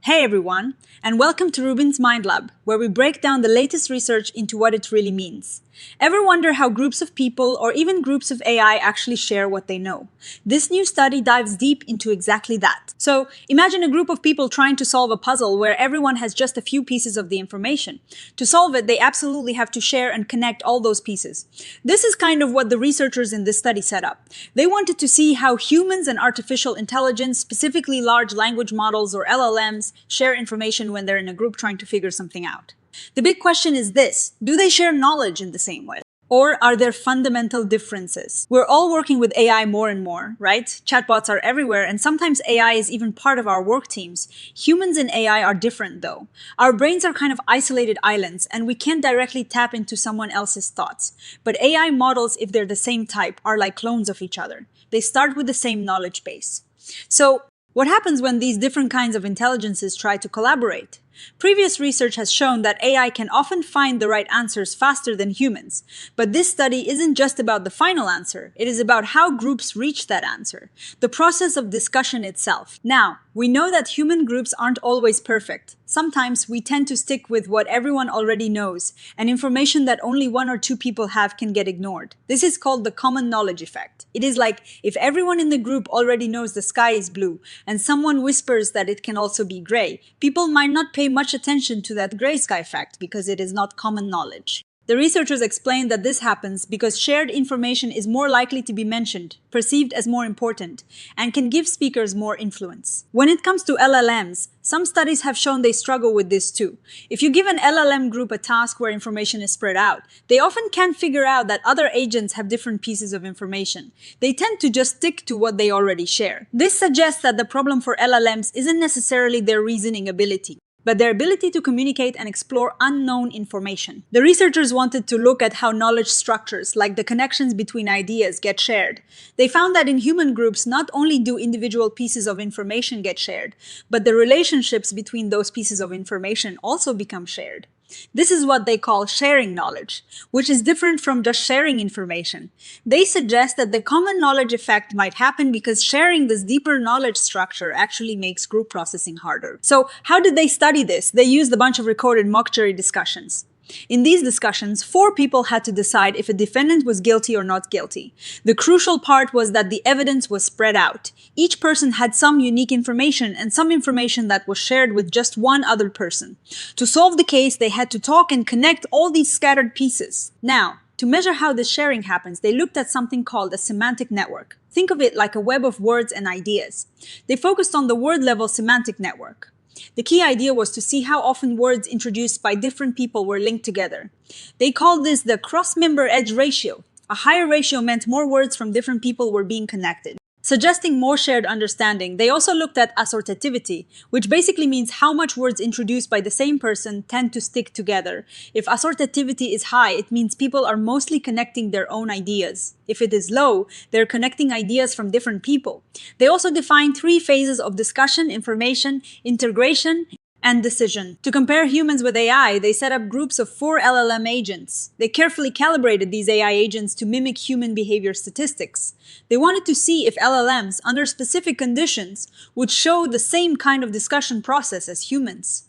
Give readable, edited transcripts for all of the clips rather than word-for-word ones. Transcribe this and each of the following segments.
Hey everyone, and welcome to RUBIN'S Mind Lab, where we break down the latest research into what it really means. Ever wonder how groups of people or even groups of AI actually share what they know? This new study dives deep into exactly that. So imagine a group of people trying to solve a puzzle where everyone has just a few pieces of the information. To solve it, they absolutely have to share and connect all those pieces. This is kind of what the researchers in this study set up. They wanted to see how humans and artificial intelligence, specifically large language models or LLMs, share information when they're in a group trying to figure something out. The big question is this: do they share knowledge in the same way? Or are there fundamental differences? We're all working with AI more and more, right? Chatbots are everywhere, and sometimes AI is even part of our work teams. Humans and AI are different, though. Our brains are kind of isolated islands, and we can't directly tap into someone else's thoughts. But AI models, if they're the same type, are like clones of each other. They start with the same knowledge base. So, what happens when these different kinds of intelligences try to collaborate? Previous research has shown that AI can often find the right answers faster than humans. But this study isn't just about the final answer. It is about how groups reach that answer, the process of discussion itself. Now, we know that human groups aren't always perfect. Sometimes we tend to stick with what everyone already knows, and information that only one or two people have can get ignored. This is called the common knowledge effect. It is like if everyone in the group already knows the sky is blue, and someone whispers that it can also be gray, people might not pay much attention to that gray sky fact because it is not common knowledge. The researchers explained that this happens because shared information is more likely to be mentioned, perceived as more important, and can give speakers more influence. When it comes to LLMs, some studies have shown they struggle with this too. If you give an LLM group a task where information is spread out, they often can't figure out that other agents have different pieces of information. They tend to just stick to what they already share. This suggests that the problem for LLMs isn't necessarily their reasoning ability, but their ability to communicate and explore unknown information. The researchers wanted to look at how knowledge structures, like the connections between ideas, get shared. They found that in human groups, not only do individual pieces of information get shared, but the relationships between those pieces of information also become shared. This is what they call sharing knowledge, which is different from just sharing information. They suggest that the common knowledge effect might happen because sharing this deeper knowledge structure actually makes group processing harder. So how did they study this? They used a bunch of recorded mock jury discussions. In these discussions, 4 people had to decide if a defendant was guilty or not guilty. The crucial part was that the evidence was spread out. Each person had some unique information and some information that was shared with just one other person. To solve the case, they had to talk and connect all these scattered pieces. Now, to measure how this sharing happens, they looked at something called a semantic network. Think of it like a web of words and ideas. They focused on the word-level semantic network. The key idea was to see how often words introduced by different people were linked together. They called this the cross-member edge ratio. A higher ratio meant more words from different people were being connected, suggesting more shared understanding. They also looked at assortativity, which basically means how much words introduced by the same person tend to stick together. If assortativity is high, it means people are mostly connecting their own ideas. If it is low, they're connecting ideas from different people. They also defined 3 phases of discussion, information, integration, and decision. To compare humans with AI, they set up groups of 4 LLM agents. They carefully calibrated these AI agents to mimic human behavior statistics. They wanted to see if LLMs, under specific conditions, would show the same kind of discussion process as humans.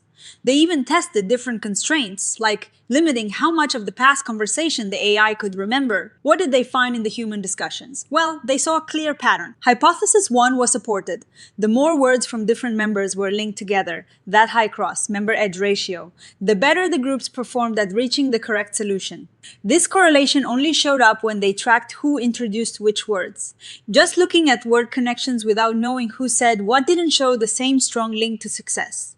They even tested different constraints, like limiting how much of the past conversation the AI could remember. What did they find in the human discussions? Well, they saw a clear pattern. Hypothesis 1 was supported. The more words from different members were linked together, that high cross-member edge ratio, the better the groups performed at reaching the correct solution. This correlation only showed up when they tracked who introduced which words. Just looking at word connections without knowing who said what didn't show the same strong link to success.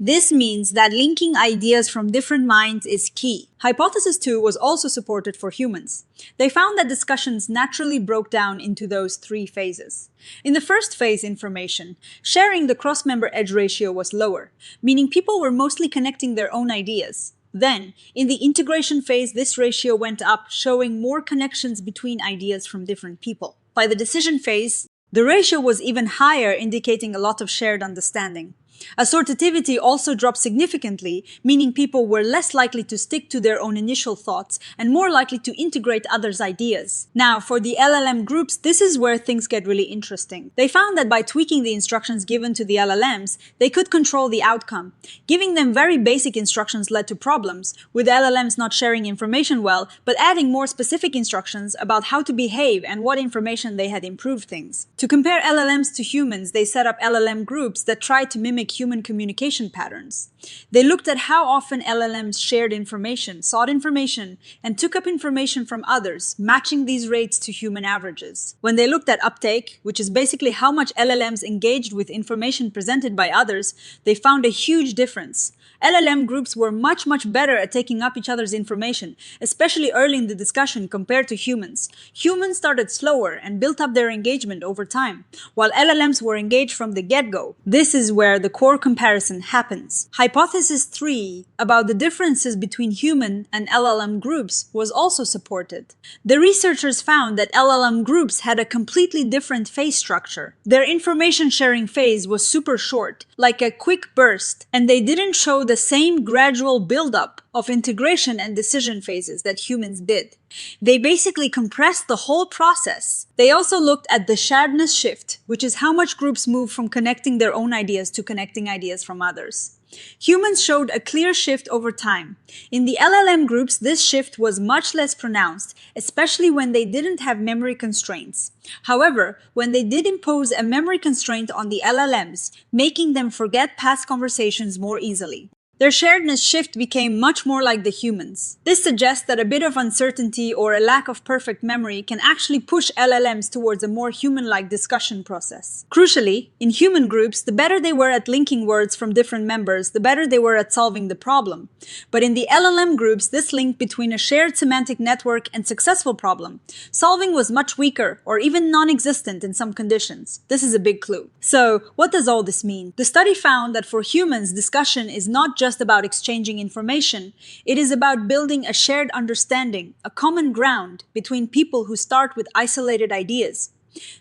This means that linking ideas from different minds is key. Hypothesis 2 was also supported for humans. They found that discussions naturally broke down into those 3 phases. In the first phase, information, sharing the cross-member edge ratio was lower, meaning people were mostly connecting their own ideas. Then, in the integration phase, this ratio went up, showing more connections between ideas from different people. By the decision phase, the ratio was even higher, indicating a lot of shared understanding. Assortativity also dropped significantly, meaning people were less likely to stick to their own initial thoughts and more likely to integrate others' ideas. Now, for the LLM groups, this is where things get really interesting. They found that by tweaking the instructions given to the LLMs, they could control the outcome. Giving them very basic instructions led to problems, with LLMs not sharing information well, but adding more specific instructions about how to behave and what information they had improved things. To compare LLMs to humans, they set up LLM groups that tried to mimic human communication patterns. They looked at how often LLMs shared information, sought information, and took up information from others, matching these rates to human averages. When they looked at uptake, which is basically how much LLMs engaged with information presented by others, they found a huge difference. LLM groups were much better at taking up each other's information, especially early in the discussion compared to humans. Humans started slower and built up their engagement over time, while LLMs were engaged from the get-go. This is where the core comparison happens. Hypothesis 3 about the differences between human and LLM groups was also supported. The researchers found that LLM groups had a completely different phase structure. Their information sharing phase was super short, like a quick burst, and they didn't show the same gradual buildup of integration and decision phases that humans did. They basically compressed the whole process. They also looked at the sharedness shift, which is how much groups move from connecting their own ideas to connecting ideas from others. Humans showed a clear shift over time. In the LLM groups, this shift was much less pronounced, especially when they didn't have memory constraints. However, when they did impose a memory constraint on the LLMs, making them forget past conversations more easily, their sharedness shift became much more like the humans. This suggests that a bit of uncertainty or a lack of perfect memory can actually push LLMs towards a more human-like discussion process. Crucially, in human groups, the better they were at linking words from different members, the better they were at solving the problem. But in the LLM groups, this link between a shared semantic network and successful problem solving was much weaker or even non-existent in some conditions. This is a big clue. So, what does all this mean? The study found that for humans, discussion is not just about exchanging information, it is about building a shared understanding, a common ground between people who start with isolated ideas.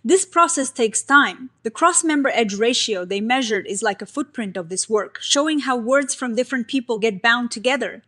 This process takes time. The cross-member edge ratio they measured is like a footprint of this work, showing how words from different people get bound together.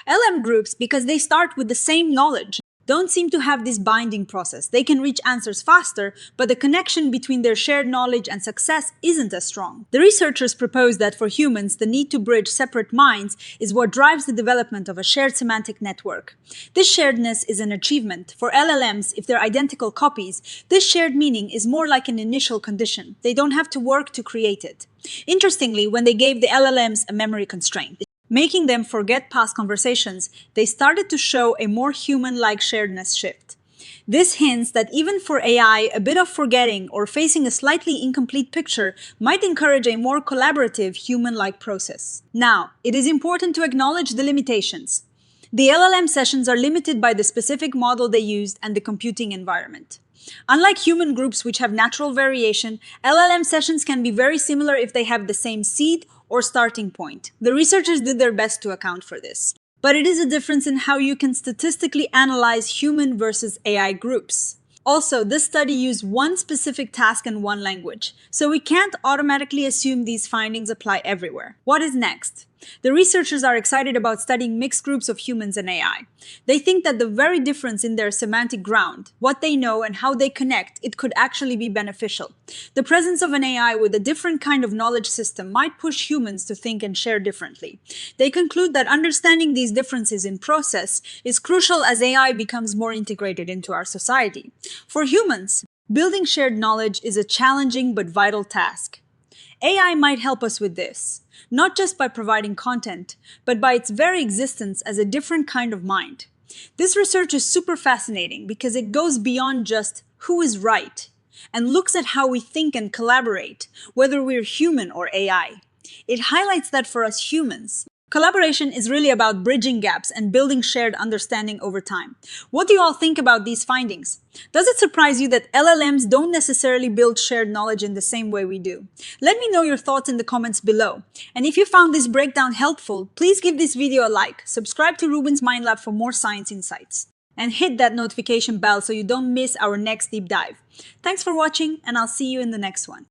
LM groups, because they start with the same knowledge, don't seem to have this binding process. They can reach answers faster, but the connection between their shared knowledge and success isn't as strong. The researchers propose that for humans, the need to bridge separate minds is what drives the development of a shared semantic network. This sharedness is an achievement. For LLMs, if they're identical copies, this shared meaning is more like an initial condition. They don't have to work to create it. Interestingly, when they gave the LLMs a memory constraint, making them forget past conversations, they started to show a more human-like sharedness shift. This hints that even for AI, a bit of forgetting or facing a slightly incomplete picture might encourage a more collaborative, human-like process. Now, it is important to acknowledge the limitations. The LLM sessions are limited by the specific model they used and the computing environment. Unlike human groups which have natural variation, LLM sessions can be very similar if they have the same seed or starting point. The researchers did their best to account for this. But it is a difference in how you can statistically analyze human versus AI groups. Also, this study used one specific task and one language, so we can't automatically assume these findings apply everywhere. What is next? The researchers are excited about studying mixed groups of humans and AI. They think that the very difference in their semantic ground, what they know and how they connect, it could actually be beneficial. The presence of an AI with a different kind of knowledge system might push humans to think and share differently. They conclude that understanding these differences in process is crucial as AI becomes more integrated into our society. For humans, building shared knowledge is a challenging but vital task. AI might help us with this, not just by providing content, but by its very existence as a different kind of mind. This research is super fascinating because it goes beyond just who is right and looks at how we think and collaborate, whether we're human or AI. It highlights that for us humans, collaboration is really about bridging gaps and building shared understanding over time. What do you all think about these findings? Does it surprise you that LLMs don't necessarily build shared knowledge in the same way we do? Let me know your thoughts in the comments below. And if you found this breakdown helpful, please give this video a like, subscribe to RUBIN'S Mind Lab for more science insights, and hit that notification bell so you don't miss our next deep dive. Thanks for watching, and I'll see you in the next one.